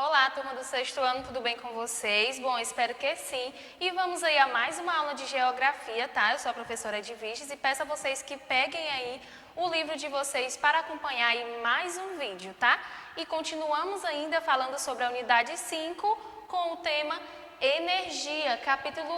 Olá, turma do sexto ano, tudo bem com vocês? Bom, espero que sim. E vamos aí a mais uma aula de geografia, tá? Eu sou a professora Edviges e peço a vocês que peguem aí o livro de vocês para acompanhar aí mais um vídeo, tá? E continuamos ainda falando sobre a unidade 5 com o tema energia, capítulo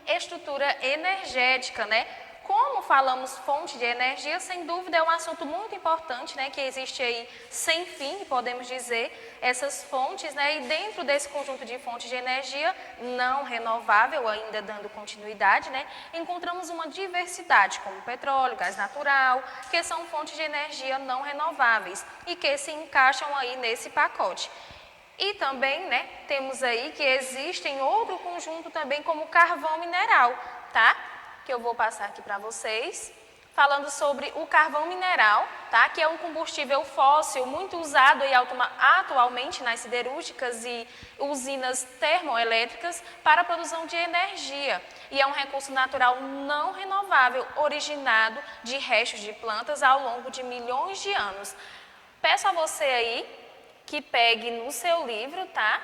1, estrutura energética, né? Como falamos fonte de energia, sem dúvida é um assunto muito importante, né, que existe aí sem fim, podemos dizer, essas fontes, né, e dentro desse conjunto de fontes de energia não renovável, ainda dando continuidade, né, encontramos uma diversidade, como petróleo, gás natural, que são fontes de energia não renováveis e que se encaixam aí nesse pacote. E também, né, temos aí que existem outro conjunto também como carvão mineral, tá? Que eu vou passar aqui para vocês, falando sobre o carvão mineral, tá? Que é um combustível fóssil muito usado aí atualmente nas siderúrgicas e usinas termoelétricas para a produção de energia. E é um recurso natural não renovável, originado de restos de plantas ao longo de milhões de anos. Peço a você aí que pegue no seu livro, tá?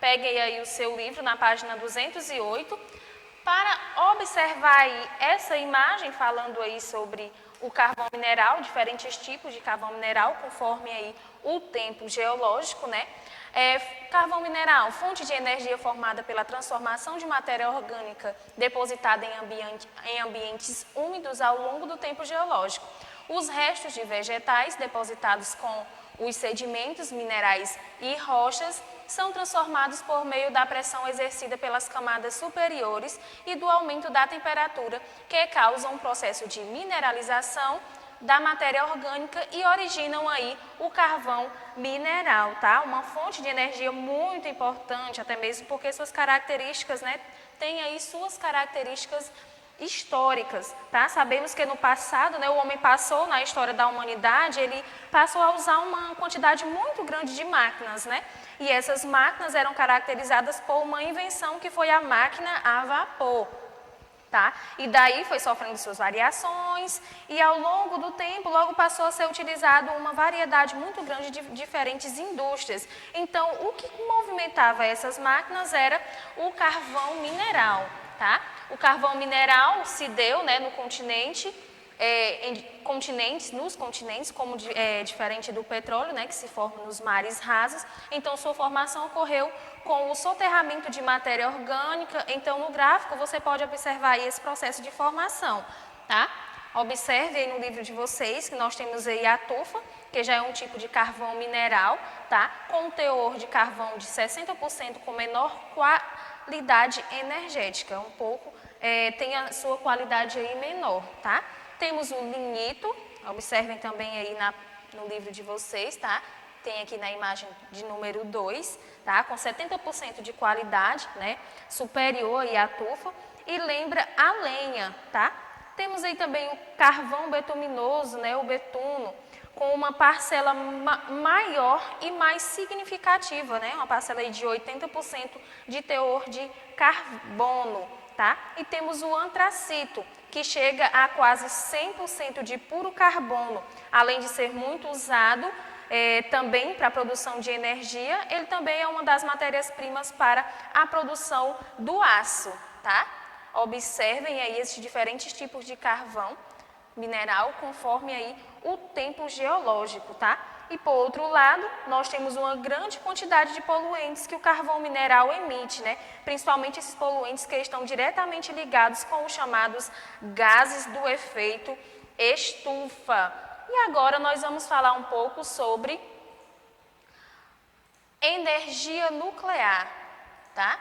Pegue aí o seu livro na página 208, para observar aí essa imagem falando aí sobre o carvão mineral, diferentes tipos de carvão mineral, conforme aí o tempo geológico, né? Carvão mineral, fonte de energia formada pela transformação de matéria orgânica depositada em ambientes úmidos ao longo do tempo geológico. Os restos de vegetais depositados com os sedimentos minerais e rochas são transformados por meio da pressão exercida pelas camadas superiores e do aumento da temperatura, que causam um processo de mineralização da matéria orgânica e originam aí o carvão mineral, tá? Uma fonte de energia muito importante, até mesmo porque suas características, né, tem aí suas características históricas, tá? Sabemos que no passado, né, o homem passou na história da humanidade, ele passou a usar uma quantidade muito grande de máquinas, né? E essas máquinas eram caracterizadas por uma invenção que foi a máquina a vapor, tá? E daí foi sofrendo suas variações e ao longo do tempo logo passou a ser utilizado uma variedade muito grande de diferentes indústrias. Então, o que movimentava essas máquinas era o carvão mineral, tá? O carvão mineral se deu, né, no continente, nos continentes, como diferente do petróleo, né, que se forma nos mares rasos. Então, sua formação ocorreu com o soterramento de matéria orgânica. Então, no gráfico, você pode observar aí esse processo de formação, tá? Observe aí no livro de vocês que nós temos aí a tufa, que já é um tipo de carvão mineral, tá? Com um teor de carvão de 60% com menor qualidade energética, um pouco, tem a sua qualidade aí menor, tá? Temos o lignito, observem também aí no livro de vocês, tá? Tem aqui na imagem de número 2, tá? Com 70% de qualidade, né? Superior aí à tufa e lembra a lenha, tá? Temos aí também o carvão betuminoso, né? O betuno, com uma parcela maior e mais significativa, né? Uma parcela aí de 80% de teor de carbono, tá? E temos o antracito, que chega a quase 100% de puro carbono, além de ser muito usado também para a produção de energia, ele também é uma das matérias-primas para a produção do aço, tá? Observem aí esses diferentes tipos de carvão mineral conforme aí o tempo geológico, tá? E por outro lado, nós temos uma grande quantidade de poluentes que o carvão mineral emite, né? Principalmente esses poluentes que estão diretamente ligados com os chamados gases do efeito estufa. E agora nós vamos falar um pouco sobre energia nuclear, tá?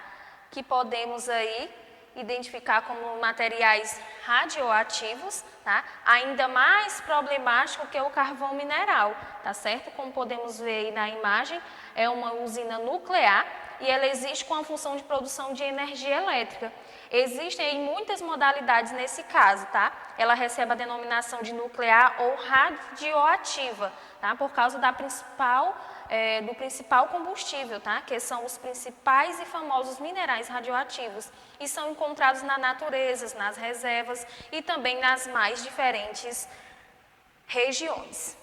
Que podemos aí identificar como materiais radioativos, tá? Ainda mais problemático que o carvão mineral, tá certo? Como podemos ver aí na imagem, é uma usina nuclear e ela existe com a função de produção de energia elétrica. Existem aí muitas modalidades nesse caso, tá? Ela recebe a denominação de nuclear ou radioativa, tá? Por causa da do principal combustível, tá? Que são os principais e famosos minerais radioativos e são encontrados na natureza, nas reservas e também nas mais diferentes regiões.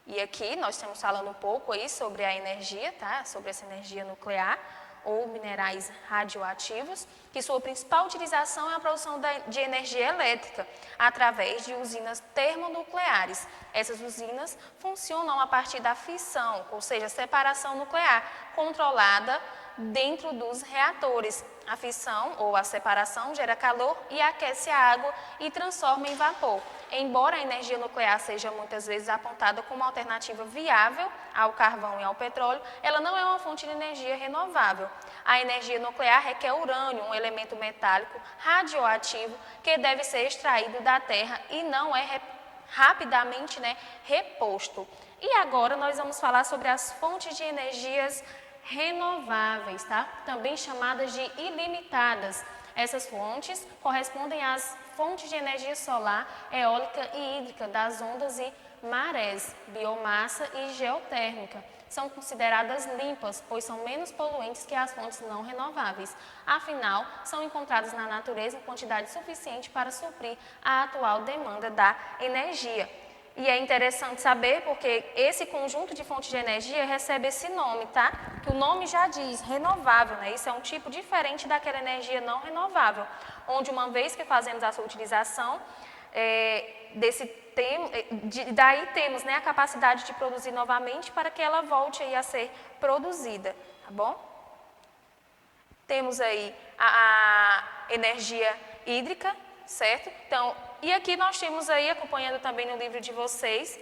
E aqui nós estamos falando um pouco aí sobre a energia, tá? Sobre essa energia nuclear ou minerais radioativos, que sua principal utilização é a produção de energia elétrica através de usinas termonucleares. Essas usinas funcionam a partir da fissão, ou seja, separação nuclear, controlada dentro dos reatores. A fissão ou a separação gera calor e aquece a água e transforma em vapor. Embora a energia nuclear seja muitas vezes apontada como uma alternativa viável ao carvão e ao petróleo, ela não é uma fonte de energia renovável. A energia nuclear requer urânio, um elemento metálico radioativo que deve ser extraído da terra e não é rapidamente reposto. E agora nós vamos falar sobre as fontes de energias renováveis, tá? Também chamadas de ilimitadas. Essas fontes correspondem às fontes de energia solar, eólica e hídrica das ondas e marés, biomassa e geotérmica. São consideradas limpas, pois são menos poluentes que as fontes não renováveis. Afinal, são encontradas na natureza em quantidade suficiente para suprir a atual demanda da energia. E é interessante saber porque esse conjunto de fontes de energia recebe esse nome, tá? Que o nome já diz, renovável, né? Isso é um tipo diferente daquela energia não renovável, onde uma vez que fazemos a sua utilização, daí temos a capacidade de produzir novamente para que ela volte aí a ser produzida, tá bom? Temos aí a energia hídrica, certo? Então, e aqui nós temos aí, acompanhando também no livro de vocês,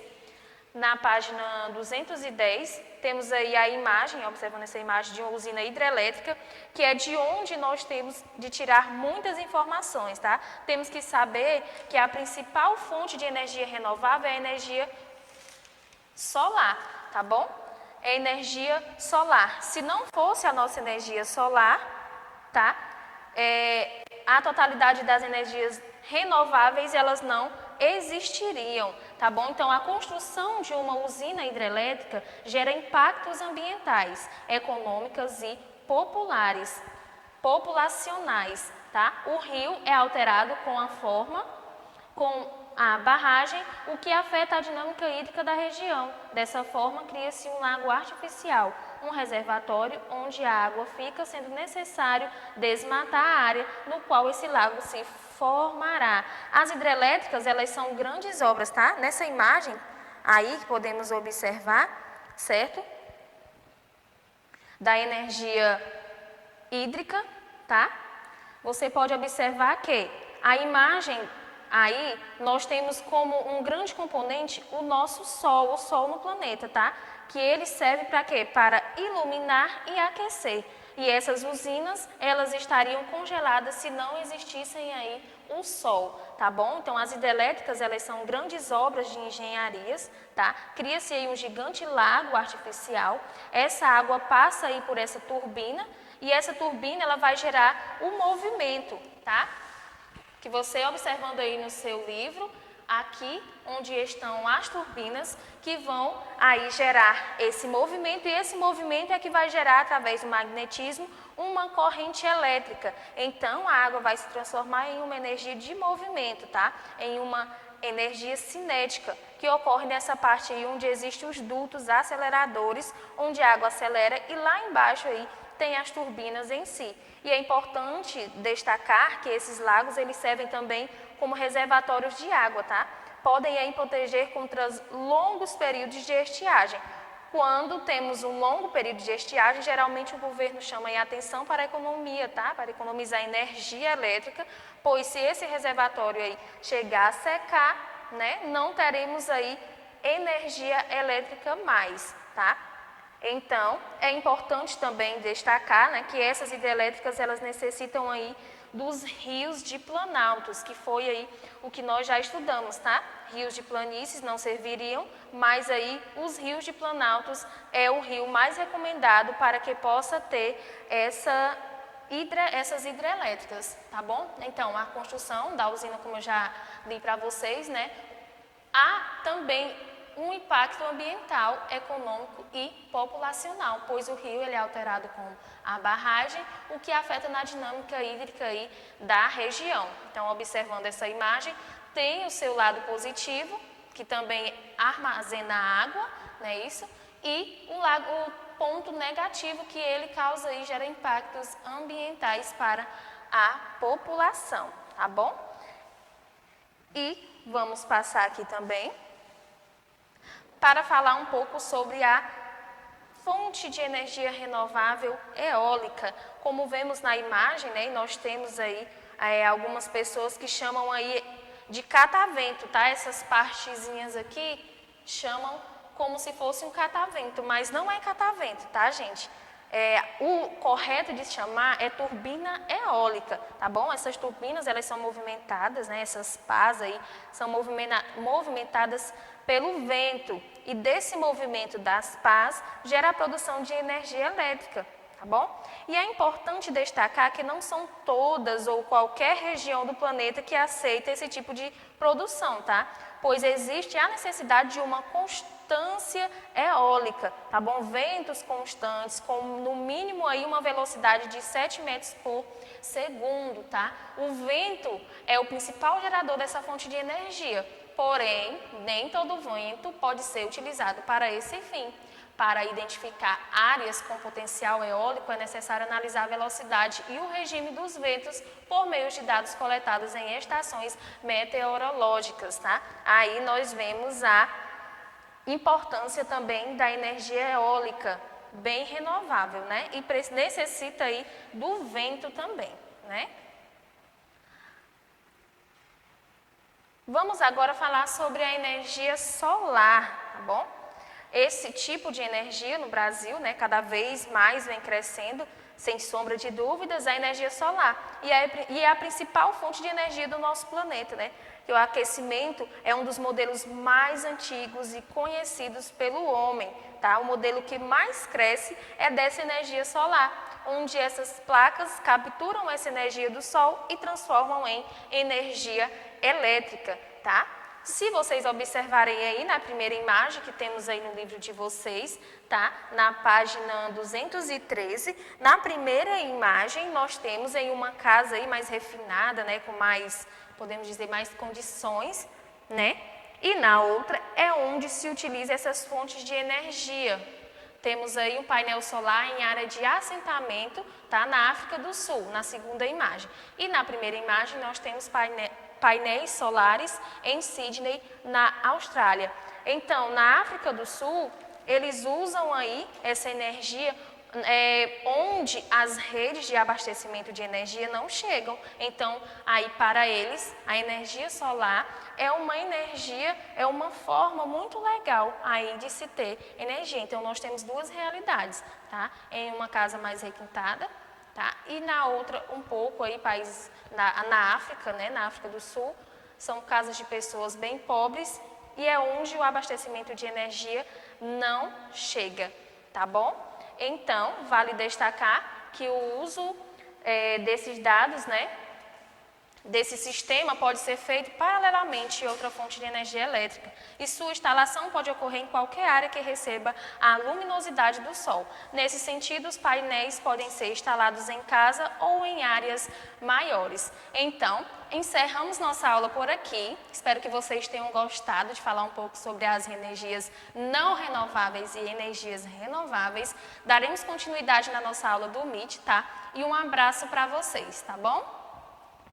na página 210, temos aí a imagem, observando essa imagem de uma usina hidrelétrica, que é de onde nós temos de tirar muitas informações, tá? Temos que saber que a principal fonte de energia renovável é a energia solar, tá bom? É energia solar. Se não fosse a nossa energia solar, tá? A totalidade das energias renováveis, elas não existiriam, tá bom? Então, a construção de uma usina hidrelétrica gera impactos ambientais, econômicos e populacionais, tá? O rio é alterado com a barragem, o que afeta a dinâmica hídrica da região. Dessa forma, cria-se um lago artificial, um reservatório onde a água fica, sendo necessário desmatar a área no qual esse lago se formará. As hidrelétricas, elas são grandes obras, tá? Nessa imagem aí que podemos observar, certo? Da energia hídrica, tá? Você pode observar que a imagem aí nós temos como um grande componente o nosso Sol, o Sol no planeta, tá? Que ele serve para quê? Para iluminar e aquecer. E essas usinas, elas estariam congeladas se não existissem aí o Sol, tá bom? Então, as hidrelétricas, elas são grandes obras de engenharias, tá? Cria-se aí um gigante lago artificial, essa água passa aí por essa turbina, e essa turbina, ela vai gerar um movimento, tá? Que você observando aí no seu livro, aqui onde estão as turbinas que vão aí gerar esse movimento, e esse movimento é que vai gerar, através do magnetismo, uma corrente elétrica. Então, a água vai se transformar em uma energia de movimento, tá? Em uma energia cinética, que ocorre nessa parte aí onde existem os dutos aceleradores, onde a água acelera, e lá embaixo aí tem as turbinas em si. E é importante destacar que esses lagos, eles servem também como reservatórios de água, tá? Podem aí proteger contra longos períodos de estiagem. Quando temos um longo período de estiagem, geralmente o governo chama aí a atenção para a economia, tá? Para economizar energia elétrica, pois se esse reservatório aí chegar a secar, né, não teremos aí energia elétrica mais, tá? Então, é importante também destacar, né, que essas hidrelétricas, elas necessitam aí dos rios de planaltos, que foi aí o que nós já estudamos, tá? Rios de planícies não serviriam, mas aí os rios de planaltos é o rio mais recomendado para que possa ter essas hidrelétricas, tá bom? Então, a construção da usina, como eu já li para vocês, né, há também um impacto ambiental, econômico e populacional, pois o rio ele é alterado com a barragem, o que afeta na dinâmica hídrica aí da região. Então, observando essa imagem, tem o seu lado positivo, que também armazena água, não é isso? E o ponto negativo que ele causa e gera impactos ambientais para a população, tá bom? E vamos passar aqui também para falar um pouco sobre a fonte de energia renovável eólica. Como vemos na imagem, né, nós temos aí algumas pessoas que chamam aí de catavento, tá? Essas partezinhas aqui chamam como se fosse um catavento, mas não é catavento, tá, gente? O correto de chamar é turbina eólica, tá bom? Essas turbinas, elas são movimentadas, né? Essas pás aí são movimentadas pelo vento e desse movimento das pás gera a produção de energia elétrica, tá bom? E é importante destacar que não são todas ou qualquer região do planeta que aceita esse tipo de produção, tá? Pois existe a necessidade de uma constância eólica, tá bom? Ventos constantes, com no mínimo aí uma velocidade de 7 metros por segundo, tá? O vento é o principal gerador dessa fonte de energia, porém, nem todo vento pode ser utilizado para esse fim. Para identificar áreas com potencial eólico, é necessário analisar a velocidade e o regime dos ventos por meio de dados coletados em estações meteorológicas, tá? Aí nós vemos a importância também da energia eólica, bem renovável, né? E necessita aí do vento também, né? Vamos agora falar sobre a energia solar, tá bom? Esse tipo de energia no Brasil, né, cada vez mais vem crescendo, sem sombra de dúvidas, a energia solar. E é a principal fonte de energia do nosso planeta, né? E o aquecimento é um dos modelos mais antigos e conhecidos pelo homem, tá? O modelo que mais cresce é dessa energia solar, onde essas placas capturam essa energia do sol e transformam em energia elétrica, tá? Se vocês observarem aí na primeira imagem que temos aí no livro de vocês, tá? Na página 213, na primeira imagem nós temos aí uma casa aí mais refinada, né? Com mais, podemos dizer, mais condições, né? E na outra é onde se utiliza essas fontes de energia. Temos aí um painel solar em área de assentamento, tá? Na África do Sul, na segunda imagem. E na primeira imagem nós temos painéis solares em Sydney, na Austrália. Então, na África do Sul, eles usam aí essa energia onde as redes de abastecimento de energia não chegam. Então, aí para eles, a energia solar é uma energia, é uma forma muito legal aí de se ter energia. Então, nós temos duas realidades, tá? Em uma casa mais requintada, tá? E na outra, um pouco aí, países na África, né? Na África do Sul, são casas de pessoas bem pobres e é onde o abastecimento de energia não chega, tá bom? Então, vale destacar que o uso desses dados, né, desse sistema pode ser feito paralelamente a outra fonte de energia elétrica e sua instalação pode ocorrer em qualquer área que receba a luminosidade do sol. Nesse sentido, os painéis podem ser instalados em casa ou em áreas maiores. Então, encerramos nossa aula por aqui. Espero que vocês tenham gostado de falar um pouco sobre as energias não renováveis e energias renováveis. Daremos continuidade na nossa aula do MIT, tá? E um abraço para vocês, tá bom?